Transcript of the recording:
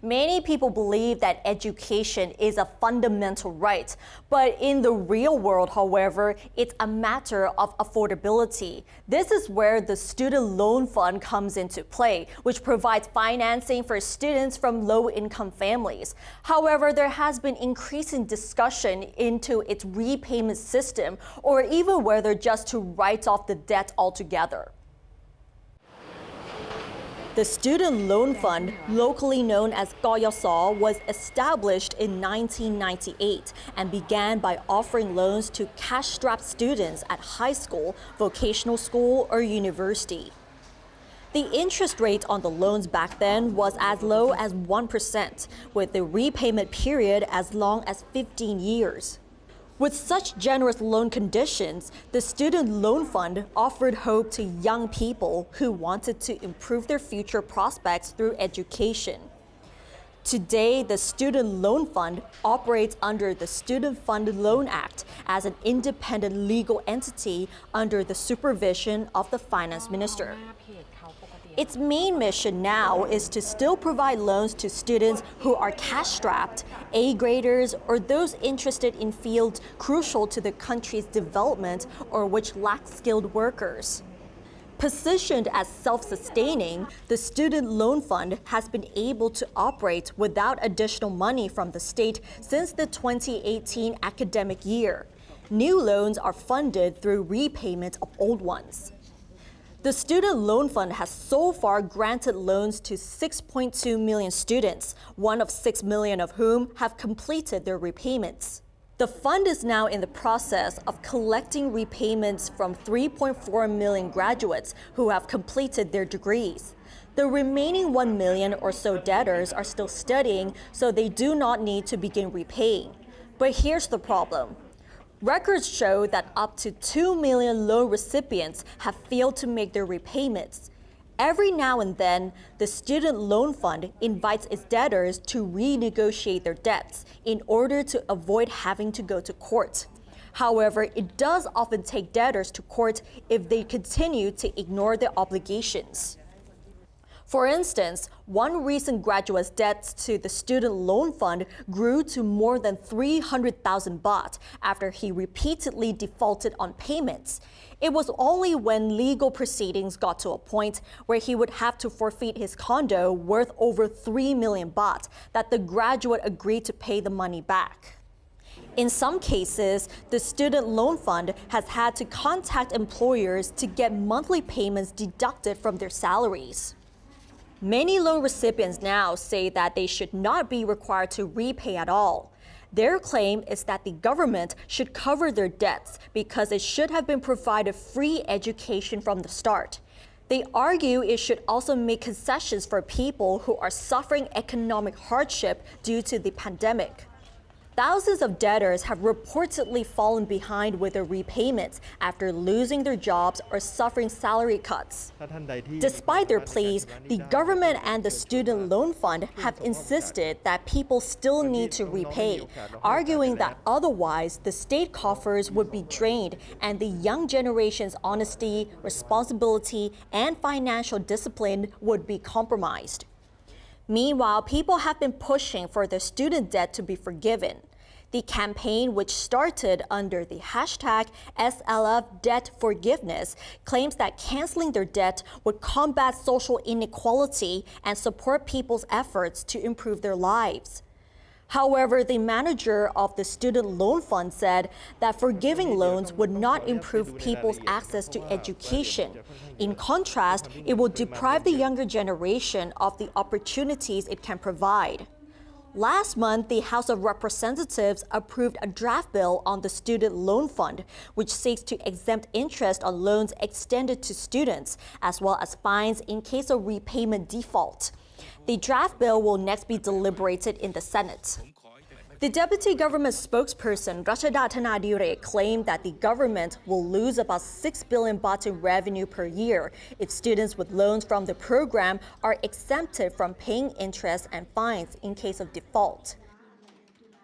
Many people believe that education is a fundamental right, but in the real world, however, it's a matter of affordability. This is where the Student Loan Fund comes into play, which provides financing for students from low-income families. However, there has been increasing discussion into its repayment system or even whether just to write off the debt altogether. The Student Loan Fund, locally known as Goyosol, was established in 1998 and began by offering loans to cash-strapped students at high school, vocational school, or university. The interest rate on the loans back then was as low as 1%, with the repayment period as long as 15 years. With such generous loan conditions, the Student Loan Fund offered hope to young people who wanted to improve their future prospects through education. Today, the Student Loan Fund operates under the Student Fund Loan Act as an independent legal entity under the supervision of the Finance Minister. Its main mission now is to still provide loans to students who are cash-strapped, A-graders, or those interested in fields crucial to the country's development or which lack skilled workers. Positioned as self-sustaining, the Student Loan Fund has been able to operate without additional money from the state since the 2018 academic year. New loans are funded through repayment of old ones. The Student Loan Fund has so far granted loans to 6.2 million students, one of 6 million of whom have completed their repayments. The fund is now in the process of collecting repayments from 3.4 million graduates who have completed their degrees. The remaining 1 million or so debtors are still studying, so they do not need to begin repaying. But here's the problem. Records show that up to 2 million loan recipients have failed to make their repayments. Every now and then, the Student Loan Fund invites its debtors to renegotiate their debts in order to avoid having to go to court. However, it does often take debtors to court if they continue to ignore their obligations. For instance, one recent graduate's debts to the Student Loan Fund grew to more than 300,000 baht after he repeatedly defaulted on payments. It was only when legal proceedings got to a point where he would have to forfeit his condo worth over 3 million baht that the graduate agreed to pay the money back. In some cases, the Student Loan Fund has had to contact employers to get monthly payments deducted from their salaries. Many loan recipients now say that they should not be required to repay at all. Their claim is that the government should cover their debts because it should have been provided free education from the start. They argue it should also make concessions for people who are suffering economic hardship due to the pandemic. Thousands of debtors have reportedly fallen behind with their repayments after losing their jobs or suffering salary cuts. Despite their pleas, the government and the Student Loan Fund have insisted that people still need to repay, arguing that otherwise the state coffers would be drained and the young generation's honesty, responsibility, and financial discipline would be compromised. Meanwhile, people have been pushing for the student debt to be forgiven. The campaign, which started under the hashtag SLF Debt Forgiveness, claims that canceling their debt would combat social inequality and support people's efforts to improve their lives. However, the manager of the Student Loan Fund said that forgiving loans would not improve people's access to education. In contrast, it will deprive the younger generation of the opportunities it can provide. Last month, the House of Representatives approved a draft bill on the Student Loan Fund, which seeks to exempt interest on loans extended to students, as well as fines in case of repayment default. The draft bill will next be deliberated in the Senate. The deputy government spokesperson, Rashida Thanadire, claimed that the government will lose about 6 billion baht in revenue per year if students with loans from the program are exempted from paying interest and fines in case of default.